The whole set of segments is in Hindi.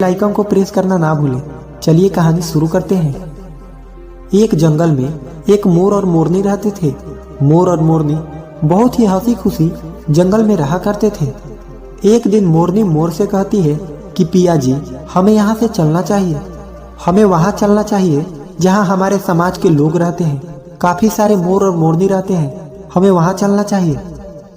आइकन को प्रेस करना ना भूलें। चलिए कहानी शुरू करते हैं। एक जंगल में एक मोर और मोरनी रहते थे। मोर और मोरनी बहुत ही हंसी खुशी जंगल में रहा करते थे। एक दिन मोरनी मोर से कहती है कि पिया जी, हमें यहाँ से चलना चाहिए। हमें वहाँ चलना चाहिए जहाँ हमारे समाज के लोग रहते हैं। काफी सारे मोर और मोरनी रहते हैं, हमें वहाँ चलना चाहिए।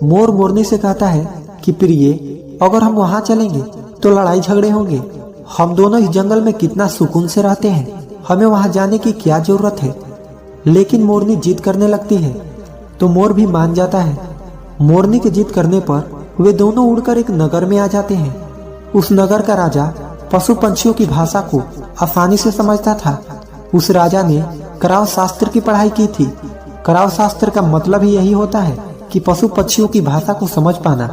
मोर मोरनी से कहता है कि प्रिय, अगर हम वहाँ चलेंगे तो लड़ाई झगड़े होंगे। हम दोनों इस जंगल में कितना सुकून से रहते हैं, हमें वहाँ जाने की क्या जरूरत है। लेकिन मोरनी जिद करने लगती है तो मोर भी मान जाता है। मोरनी के जिद करने पर वे दोनों उड़कर एक नगर में आ जाते हैं। उस नगर का राजा पशु पंछियों की भाषा को आसानी से समझता था। उस राजा ने कराव शास्त्र की पढ़ाई की थी। कराव शास्त्र का मतलब ही यही होता है कि पशु पक्षियों की भाषा को समझ पाना।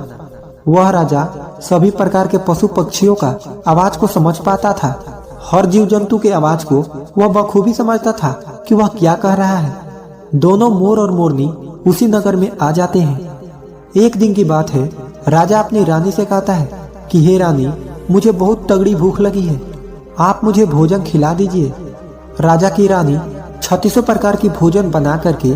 वह राजा सभी प्रकार के पशु पक्षियों का आवाज को समझ पाता था। हर जीव जंतु के आवाज को वह बखूबी समझता था कि वह क्या कह रहा है। दोनों मोर और मोरनी उसी नगर में आ जाते हैं। एक दिन की बात है, राजा अपनी रानी से कहता है कि हे रानी, मुझे बहुत तगड़ी भूख लगी है, आप मुझे भोजन खिला दीजिए। राजा की रानी 36 प्रकार की भोजन बना करके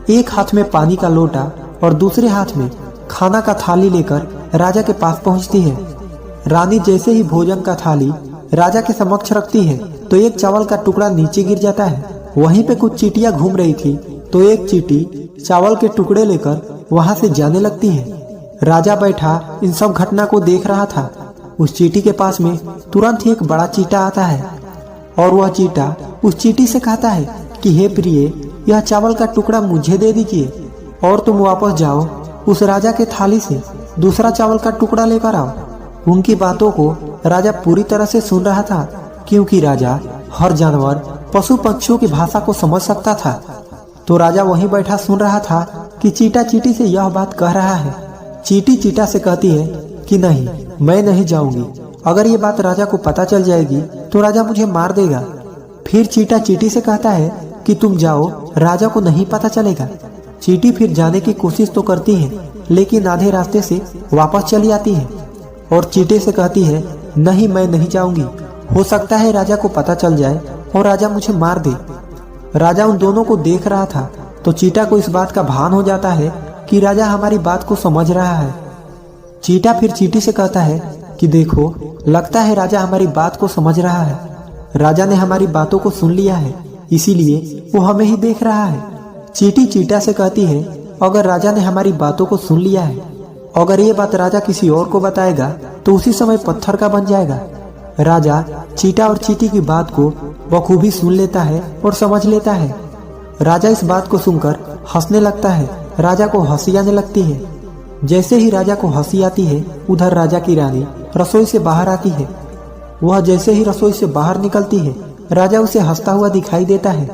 एक हाथ में पानी का लोटा और दूसरे हाथ में खाना का थाली लेकर राजा के पास पहुंचती है। रानी जैसे ही भोजन का थाली राजा के समक्ष रखती है तो एक चावल का टुकड़ा नीचे गिर जाता है। वहीं पे कुछ चींटियां घूम रही थी तो एक चींटी चावल के टुकड़े लेकर वहां से जाने लगती है। राजा बैठा इन सब घटना को देख रहा था। उस चींटी के पास में तुरंत ही एक बड़ा चींटा आता है और वह चींटा उस चींटी से कहता है कि हे प्रिय, यह चावल का टुकड़ा मुझे दे दीजिए और तुम वापस जाओ, उस राजा के थाली से दूसरा चावल का टुकड़ा लेकर आओ। उनकी बातों को राजा पूरी तरह से सुन रहा था, क्योंकि राजा हर जानवर पशु पक्षियों की भाषा को समझ सकता था। तो राजा वहीं बैठा सुन रहा था कि चींटा चींटी से यह बात कह रहा है। चींटी चींटा से कहती है कि नहीं, मैं नहीं जाऊंगी। अगर ये बात राजा को पता चल जाएगी तो राजा मुझे मार देगा। फिर चींटा चींटी से कहता है कि तुम जाओ, राजा को नहीं पता चलेगा। चींटी फिर जाने की कोशिश तो करती है, लेकिन आधे रास्ते से वापस चली आती है और चींटे से कहती है नहीं, मैं नहीं जाऊंगी। हो सकता है राजा को पता चल जाए और राजा मुझे मार दे। राजा उन दोनों को देख रहा था तो चींटा को इस बात का भान हो जाता है कि राजा हमारी बात को समझ रहा है। चींटा फिर चींटी से कहता है कि देखो, लगता है राजा हमारी बात को समझ रहा है। राजा ने हमारी बातों को सुन लिया है, इसीलिए वो हमें ही देख रहा है। चींटी चींटा से कहती है अगर राजा ने हमारी बातों को सुन लिया है, अगर ये बात राजा किसी और को बताएगा तो उसी समय पत्थर का बन जाएगा। राजा चींटा और चींटी की बात को बखूबी सुन लेता है और समझ लेता है। राजा इस बात को सुनकर हंसने लगता है। राजा को हंसी आने लगती है। जैसे ही राजा को हंसी आती है, उधर राजा की रानी रसोई से बाहर आती है। वह जैसे ही रसोई से बाहर निकलती है, राजा उसे हंसता हुआ दिखाई देता है।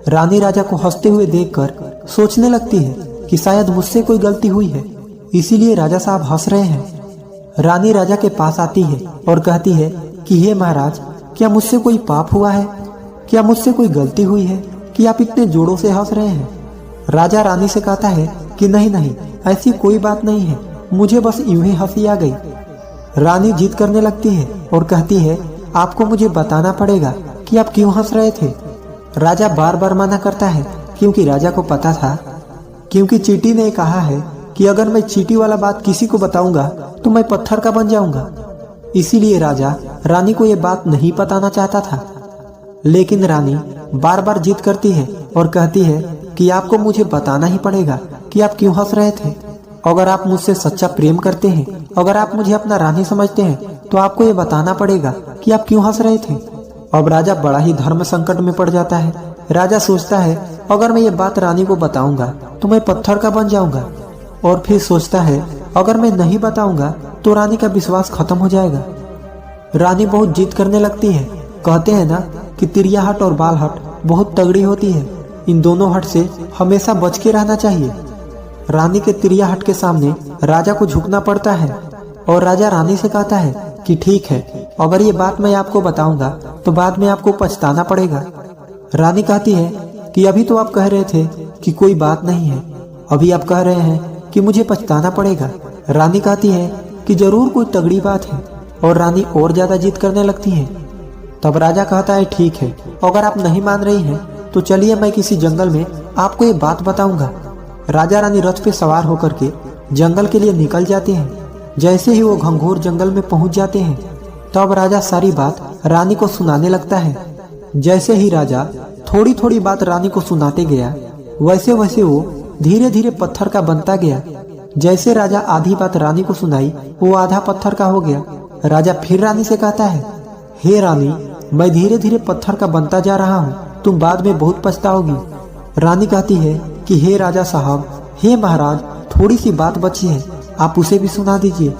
रानी राजा को हंसते हुए देखकर सोचने लगती है कि शायद मुझसे कोई गलती हुई है, इसीलिए राजा साहब हंस रहे हैं। रानी राजा के पास आती है और कहती है कि हे महाराज, क्या मुझसे कोई पाप हुआ है? क्या मुझसे कोई गलती हुई है कि आप इतने जोरों से हंस रहे हैं? राजा रानी से कहता है कि नहीं नहीं, ऐसी कोई बात नहीं है, मुझे बस यूं ही हंसी आ गई। रानी जिद करने लगती है और कहती है आपको मुझे बताना पड़ेगा कि आप क्यों हंस रहे थे। राजा बार बार मना करता है, क्योंकि राजा को पता था, क्योंकि चींटी ने कहा है कि अगर मैं चींटी वाला बात किसी को बताऊंगा तो मैं पत्थर का बन जाऊंगा। इसीलिए राजा रानी को यह बात नहीं बताना चाहता था। लेकिन रानी बार बार जिद करती है और कहती है कि आपको मुझे बताना ही पड़ेगा कि आप क्यों हंस रहे थे। अगर आप मुझसे सच्चा प्रेम करते हैं, अगर आप मुझे अपना रानी समझते हैं, तो आपको ये बताना पड़ेगा कि आप क्यों हंस रहे थे। अब राजा बड़ा ही धर्म संकट में पड़ जाता है। राजा सोचता है अगर मैं ये बात रानी को बताऊंगा तो मैं पत्थर का बन जाऊंगा, और फिर सोचता है अगर मैं नहीं बताऊंगा तो रानी का विश्वास खत्म हो जाएगा। रानी बहुत जिद करने लगती है। कहते हैं ना कि तिरिया हट और बाल हट बहुत तगड़ी होती है, इन दोनों हट से हमेशा बच के रहना चाहिए। रानी के तिरिया हट के सामने राजा को झुकना पड़ता है और राजा रानी से कहता है कि ठीक है, अगर ये बात मैं आपको बताऊंगा तो बाद में आपको पछताना पड़ेगा। रानी कहती है कि अभी तो आप कह रहे थे कि कोई बात नहीं है, अभी आप कह रहे हैं कि मुझे पछताना पड़ेगा। रानी कहती है कि जरूर कोई तगड़ी बात है, और रानी और ज्यादा जिद करने लगती है। तब राजा कहता है ठीक है, अगर आप नहीं मान रही हैं तो चलिए मैं किसी जंगल में आपको ये बात बताऊंगा। राजा रानी रथ पे सवार होकर के जंगल के लिए निकल जाते हैं। जैसे ही वो घंघोर जंगल में पहुंच जाते हैं तब राजा सारी बात रानी को सुनाने लगता है। जैसे ही राजा थोड़ी थोड़ी बात रानी को सुनाते गया वैसे वैसे वो धीरे धीरे पत्थर का बनता गया। जैसे राजा आधी बात रानी को सुनाई वो आधा पत्थर का हो गया। राजा फिर रानी से कहता है, हे रानी, मैं धीरे धीरे पत्थर का बनता जा रहा हूँ, तुम बाद में बहुत पछताओगी। रानी कहती है कि हे राजा साहब, हे महाराज, थोड़ी सी बात बची है, आप उसे भी सुना दीजिए।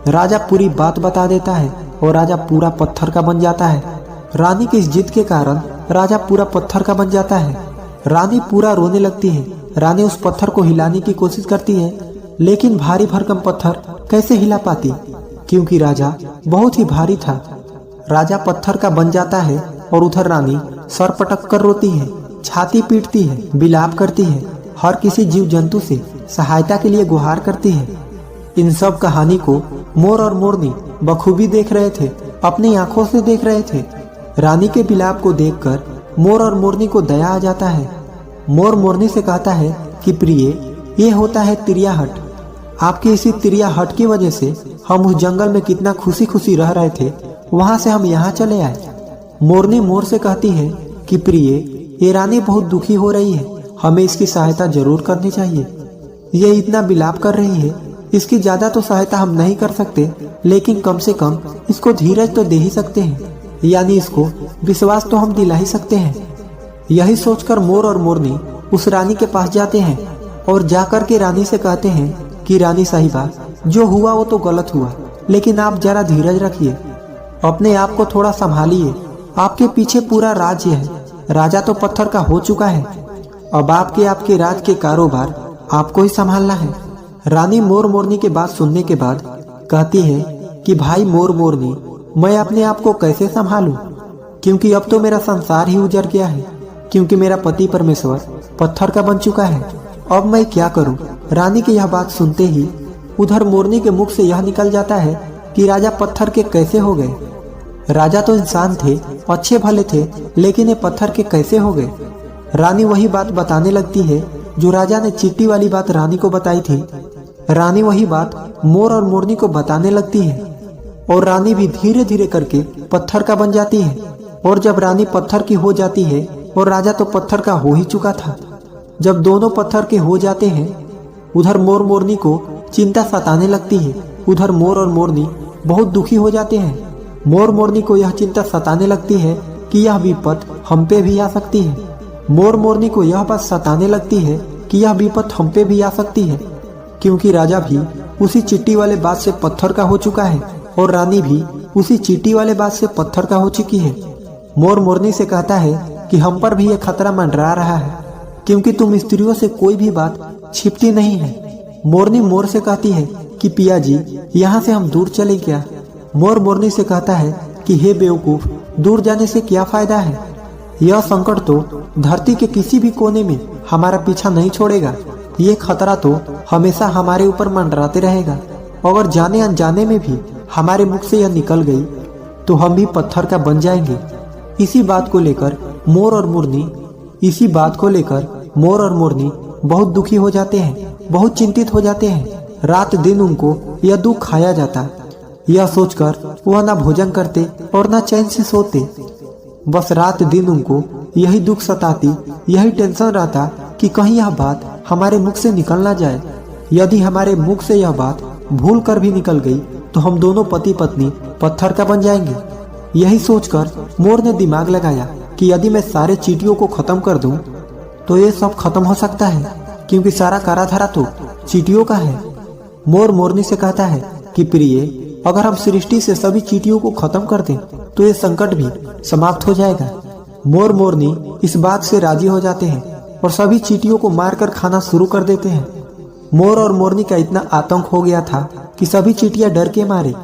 राजा पूरी बात बता देता है और राजा पूरा पत्थर का बन जाता है। रानी की इस जिद के कारण राजा पूरा पत्थर का बन जाता है। रानी पूरा रोने लगती है। रानी उस पत्थर को हिलाने की कोशिश करती है लेकिन भारी भरकम पत्थर कैसे हिला पाती, क्योंकि राजा बहुत ही भारी था। राजा पत्थर का बन जाता है और उधर रानी सर पटक कर रोती है, छाती पीटती है, विलाप करती है, हर किसी जीव जंतु से सहायता के लिए गुहार करती है। इन सब कहानी को मोर और मोरनी बखूबी देख रहे थे, अपनी आंखों से देख रहे थे। रानी के विलाप को देखकर मोर और मोरनी को दया आ जाता है। मोर मोरनी से कहता है कि प्रिय, ये होता है तिरियाहट। आपकी इसी तिरियाहट की वजह से हम उस जंगल में कितना खुशी खुशी रह रहे थे, वहां से हम यहाँ चले आए। मोरनी मोर से कहती है कि प्रिय, ये रानी बहुत दुखी हो रही है, हमें इसकी सहायता जरूर करनी चाहिए। ये इतना विलाप कर रही है, इसकी ज्यादा तो सहायता हम नहीं कर सकते, लेकिन कम से कम इसको धीरज तो दे ही सकते हैं, यानी इसको विश्वास तो हम दिला ही सकते हैं। यही सोचकर मोर और मोरनी उस रानी के पास जाते हैं और जाकर के रानी से कहते हैं कि रानी साहिबा, जो हुआ वो तो गलत हुआ, लेकिन आप जरा धीरज रखिए, अपने आप को थोड़ा संभालिए। आपके पीछे पूरा राज्य है, राजा तो पत्थर का हो चुका है, अब आपके राज के कारोबार आपको ही संभालना है। रानी मोर मोरनी के बात सुनने के बाद कहती है कि भाई मोर मोरनी, मैं अपने आप को कैसे संभालूं, क्योंकि अब तो मेरा संसार ही उजड़ गया है, क्योंकि मेरा पति परमेश्वर पत्थर का बन चुका है। अब मैं क्या करूं? रानी की यह बात सुनते ही उधर मोरनी के मुख से यह निकल जाता है कि राजा पत्थर के कैसे हो गए। राजा तो इंसान थे, अच्छे भले थे, लेकिन ये पत्थर के कैसे हो गए। रानी वही बात बताने लगती है जो राजा ने चींटी वाली बात रानी को बताई थी। रानी वही बात मोर और मोरनी को बताने लगती है और रानी भी धीरे धीरे करके पत्थर का बन जाती है। और जब रानी पत्थर की हो जाती है और राजा तो पत्थर का हो ही चुका था, जब दोनों पत्थर के हो जाते हैं उधर मोर मोरनी को चिंता सताने लगती है। उधर मोर और मोरनी बहुत दुखी हो जाते हैं। मोर मोरनी को यह चिंता सताने लगती है कि यह विपत हम पे भी आ सकती है। मोर मोरनी को यह बात सताने लगती है कि यह विपत हम पे भी आ सकती है, क्योंकि राजा भी उसी चींटी वाले बात से पत्थर का हो चुका है और रानी भी उसी चींटी वाले बात से पत्थर का हो चुकी है। मोर मोरनी से कहता है कि हम पर भी यह खतरा मंडरा रहा है, क्योंकि तुम स्त्रियों से कोई भी बात छिपती नहीं है। मोरनी मोर से कहती है कि पिया जी, यहाँ से हम दूर चले क्या। मोर मोरनी से कहता है कि हे बेवकूफ, दूर जाने से क्या फायदा है, यह संकट तो धरती के किसी भी कोने में हमारा पीछा नहीं छोड़ेगा। ये खतरा तो हमेशा हमारे ऊपर मंडराते रहेगा। अगर जाने अनजाने में भी हमारे मुख से यह निकल गई तो हम भी पत्थर का बन जाएंगे। इसी बात को लेकर मोर और मोरनी बहुत दुखी हो जाते हैं, बहुत चिंतित हो जाते हैं। रात दिन उनको यह दुख खाया जाता। यह सोचकर वह ना भोजन करते और ना चैन से सोते। बस रात दिन उनको यही दुख सताती, यही टेंशन रहता कि कहीं यह बात हमारे मुख से निकल ना जाए। यदि हमारे मुख से यह बात भूल कर भी निकल गई तो हम दोनों पति पत्नी पत्थर का बन जाएंगे। यही सोचकर मोर ने दिमाग लगाया कि यदि मैं सारे चींटियों को खत्म कर दूं तो ये सब खत्म हो सकता है, क्योंकि सारा काराधारा तो चींटियों का है। मोर मोरनी से कहता है कि प्रिय, अगर हम सृष्टि से सभी चींटियों को खत्म कर दें तो ये संकट भी समाप्त हो जाएगा। मोर मोरनी इस बात से राजी हो जाते हैं और सभी चींटियों को मारकर खाना शुरू कर देते हैं। मोर और मोरनी का इतना आतंक हो गया था कि सभी चींटियां डर के मारे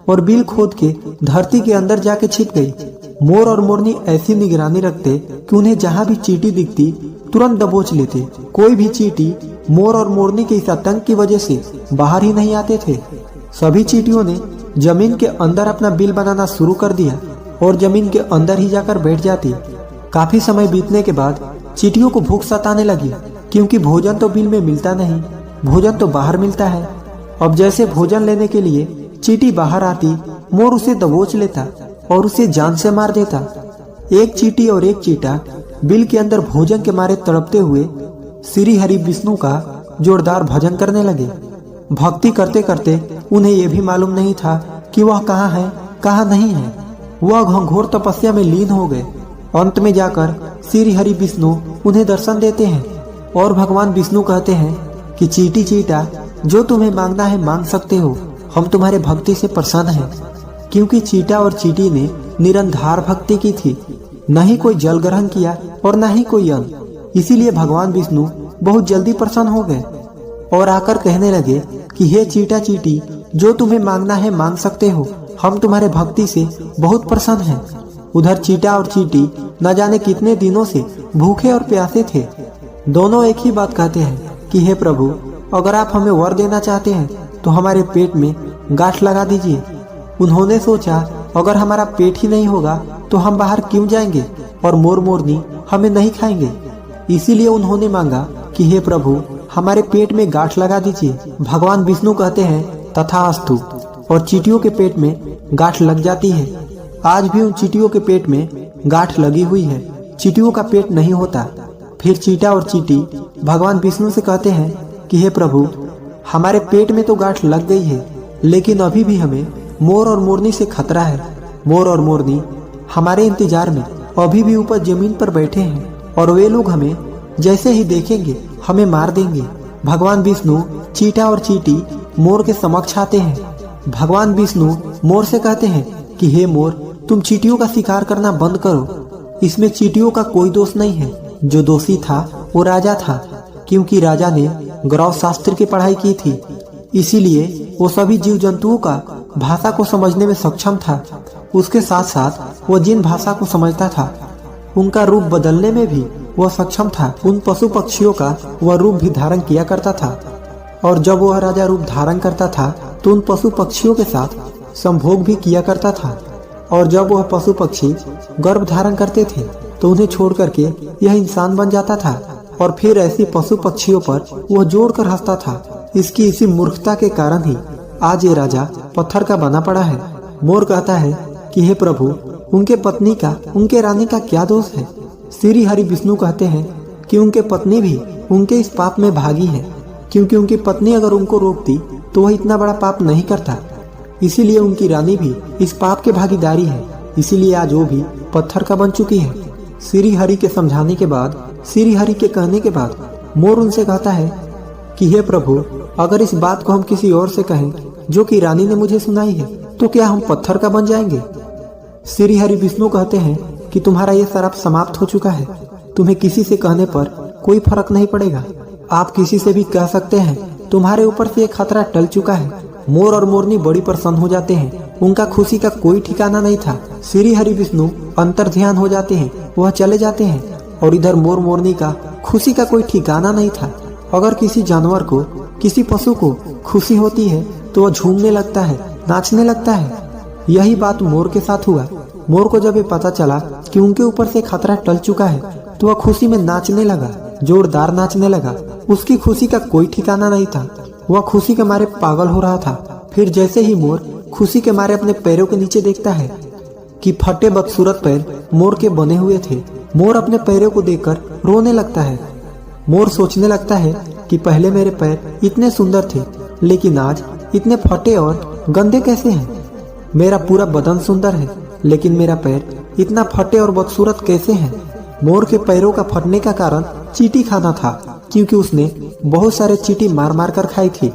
और बिल खोद के धरती के अंदर जाके छिप गई। मोर और मोरनी ऐसी निगरानी रखते कि उन्हें जहाँ भी चींटी दिखती तुरंत दबोच लेते। कोई भी चींटी मोर और मोरनी के इस आतंक की वजह से बाहर ही नहीं आते थे। सभी चींटियों ने जमीन के अंदर अपना बिल बनाना शुरू कर दिया और जमीन के अंदर ही जाकर बैठ जाती। काफी समय बीतने के बाद चींटियों को भूख सताने लगी, क्योंकि भोजन तो बिल में मिलता नहीं, भोजन तो बाहर मिलता है। अब जैसे भोजन लेने के लिए चींटी बाहर आती, मोर उसे दबोच लेता और उसे जान से मार देता। एक चींटी और एक चींटा बिल के अंदर भोजन के मारे तड़पते हुए श्री हरि विष्णु का जोरदार भजन करने लगे। भक्ति करते करते उन्हें यह भी मालूम नहीं था कि वह कहाँ है कहाँ नहीं है। वह घंघोर तपस्या में लीन हो गए। अंत में जाकर श्री हरि विष्णु उन्हें दर्शन देते हैं और भगवान विष्णु कहते हैं कि चींटी चींटा, जो तुम्हें मांगना है मांग सकते हो, हम तुम्हारे भक्ति से प्रसन्न हैं। क्योंकि चींटा और चींटी ने निरंधार भक्ति की थी, न ही कोई जल ग्रहण किया और न ही कोई अन्न। इसीलिए भगवान विष्णु बहुत जल्दी प्रसन्न हो गए और आकर कहने लगे कि हे चींटा चींटी, जो तुम्हें मांगना है मांग सकते हो, हम तुम्हारे भक्ति से बहुत प्रसन्न हैं। उधर चींटा और चींटी न जाने कितने दिनों से भूखे और प्यासे थे। दोनों एक ही बात कहते हैं कि हे प्रभु, अगर आप हमें वर देना चाहते हैं तो हमारे पेट में गांठ लगा दीजिए। उन्होंने सोचा, अगर हमारा पेट ही नहीं होगा तो हम बाहर क्यों जाएंगे और मोर मोरनी हमें नहीं खाएंगे। इसीलिए उन्होंने मांगा कि हे प्रभु, हमारे पेट में गांठ लगा दीजिए। भगवान विष्णु कहते हैं तथास्तु, और चींटियों के पेट में गांठ लग जाती है। आज भी उन चींटियों के पेट में गांठ लगी हुई है, चींटियों का पेट नहीं होता। फिर चींटा और चींटी भगवान विष्णु से कहते हैं कि हे प्रभु, हमारे पेट में तो गांठ लग गई है, लेकिन अभी भी हमें मोर और मोरनी से खतरा है। मोर और मोरनी हमारे इंतजार में अभी भी ऊपर जमीन पर बैठे हैं और वे लोग हमें जैसे ही देखेंगे हमें मार देंगे। भगवान विष्णु चींटा और चींटी मोर के समक्ष आते हैं। भगवान विष्णु मोर से कहते हैं कि हे मोर, तुम चींटियों का शिकार करना बंद करो। इसमें चींटियों का कोई दोष नहीं है, जो दोषी था वो राजा था, क्योंकि राजा ने गौरव शास्त्र की पढ़ाई की थी। इसीलिए वो सभी जीव जंतुओं का भाषा को समझने में सक्षम था। उसके साथ साथ वो जिन भाषा को समझता था उनका रूप बदलने में भी वह सक्षम था। उन पशु पक्षियों का वह रूप भी धारण किया करता था, और जब वह राजा रूप धारण करता था तो उन पशु पक्षियों के साथ संभोग भी किया करता था। और जब वह पशु पक्षी गर्भ धारण करते थे तो उन्हें छोड़ करके यह इंसान बन जाता था, और फिर ऐसी पशु पक्षियों पर वह जोड़ कर हंसता था। इसकी इसी मूर्खता के कारण ही आज ये राजा पत्थर का बना पड़ा है। मोर कहता है कि हे प्रभु, उनके पत्नी का, उनके रानी का क्या दोष है। श्री हरि विष्णु कहते हैं कि उनके पत्नी भी उनके इस पाप में भागी है, क्योंकि उनकी पत्नी अगर उनको रोकती तो वह इतना बड़ा पाप नहीं करता। इसीलिए उनकी रानी भी इस पाप के भागीदारी है। इसीलिए आज वो भी पत्थर का बन चुकी है। श्री हरि के समझाने के बाद, श्री हरि के कहने के बाद मोर उनसे कहता है कि हे प्रभु, अगर इस बात को हम किसी और से कहें जो कि रानी ने मुझे सुनाई है, तो क्या हम पत्थर का बन जाएंगे। श्री हरि विष्णु कहते हैं कि तुम्हारा ये श्राप समाप्त हो चुका है। तुम्हें किसी से कहने पर कोई फर्क नहीं पड़ेगा। आप किसी से भी कह सकते हैं, तुम्हारे ऊपर से एक खतरा टल चुका है। मोर और मोरनी बड़ी प्रसन्न हो जाते हैं। उनका खुशी का कोई ठिकाना नहीं था। श्री हरि विष्णु अंतर ध्यान हो जाते हैं, वह चले जाते हैं। और इधर मोर मोरनी का खुशी का कोई ठिकाना नहीं था। अगर किसी जानवर को, किसी पशु को खुशी होती है तो वह झूमने लगता है, नाचने लगता है। यही बात मोर के साथ हुआ। मोर को जब ये पता चला कि उनके ऊपर से खतरा टल चुका है तो वह खुशी में नाचने लगा, जोरदार नाचने लगा। उसकी खुशी का कोई ठिकाना नहीं था। वह खुशी के मारे पागल हो रहा था। फिर जैसे ही मोर खुशी के मारे अपने पैरों के नीचे देखता है कि फटे बदसूरत पैर मोर के बने हुए थे, मोर अपने पैरों को देखकर रोने लगता है। मोर सोचने लगता है कि पहले मेरे पैर इतने सुंदर थे, लेकिन आज इतने फटे और गंदे कैसे हैं। मेरा पूरा बदन सुंदर है, लेकिन मेरा पैर इतना फटे और बदसूरत कैसे हैं। मोर के पैरों का फटने का कारण चींटी खाना था, क्योंकि उसने बहुत सारे चींटी मार मार कर खाई थी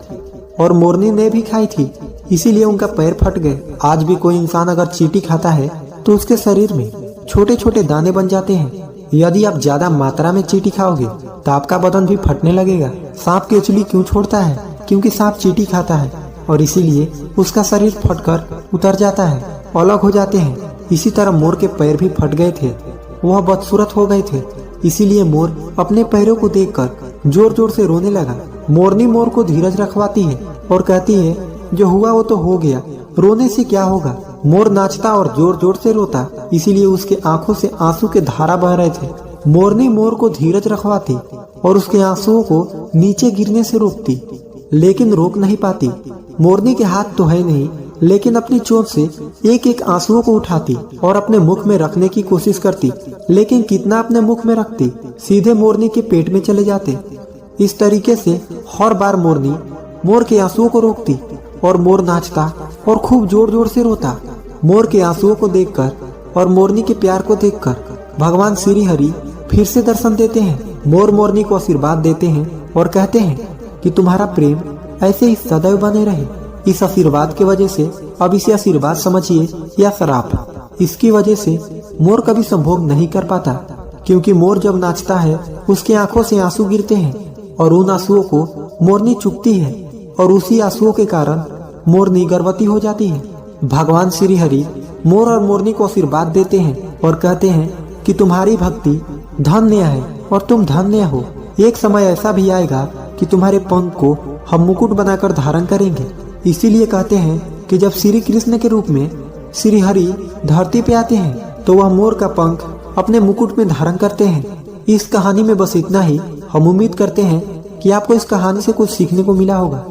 और मोरनी ने भी खाई थी, इसीलिए उनका पैर फट गए। आज भी कोई इंसान अगर चींटी खाता है तो उसके शरीर में छोटे छोटे दाने बन जाते हैं। यदि आप ज्यादा मात्रा में चींटी खाओगे तो आपका बदन भी फटने लगेगा। सांप केचुली क्यों छोड़ता है? क्योंकि सांप चींटी खाता है और इसीलिए उसका शरीर फटकर उतर जाता है, अलग हो जाते हैं। इसी तरह मोर के पैर भी फट गए थे, वह बदसूरत हो गए थे। इसीलिए मोर अपने पैरों को देखकर जोर जोर से रोने लगा। मोरनी मोर को धीरज रखवाती है और कहती है, जो हुआ वो तो हो गया, रोने से क्या होगा। मोर नाचता और जोर जोर से रोता, इसीलिए उसके आंखों से आंसू के धारा बह रहे थे। मोरनी मोर को धीरज रखवाती और उसके आंसुओं को नीचे गिरने से रोकती, लेकिन रोक नहीं पाती। मोरनी के हाथ तो है नहीं, लेकिन अपनी चोंच से एक एक आंसुओं को उठाती और अपने मुख में रखने की कोशिश करती, लेकिन कितना अपने मुख में रखती, सीधे मोरनी के पेट में चले जाते। इस तरीके से हर बार मोरनी मोर के आंसुओं को रोकती और मोर नाचता और खूब जोर जोर से रोता। मोर के आंसुओं को देखकर और मोरनी के प्यार को देखकर भगवान श्री हरि फिर से दर्शन देते हैं। मोर मोरनी को आशीर्वाद देते हैं और कहते हैं कि तुम्हारा प्रेम ऐसे ही सदैव बने रहे। इस आशीर्वाद के वजह से अब इसे आशीर्वाद समझिए या श्राप। इसकी वजह से मोर कभी संभोग नहीं कर पाता, क्योंकि मोर जब नाचता है उसके आंखों से आंसू गिरते हैं और उन आंसुओं को मोरनी चुगती है और उसी आंसुओं के कारण मोरनी गर्भवती हो जाती है। भगवान श्री हरि मोर और मोरनी को आशीर्वाद देते हैं और कहते हैं कि तुम्हारी भक्ति धन्य है और तुम धन्य हो। एक समय ऐसा भी आएगा कि तुम्हारे पंख को हम मुकुट बनाकर धारण करेंगे। इसीलिए कहते हैं कि जब श्री कृष्ण के रूप में श्री हरि धरती पे आते हैं तो वह मोर का पंख अपने मुकुट में धारण करते हैं। इस कहानी में बस इतना ही। हम उम्मीद करते हैं कि आपको इस कहानी से कुछ सीखने को मिला होगा।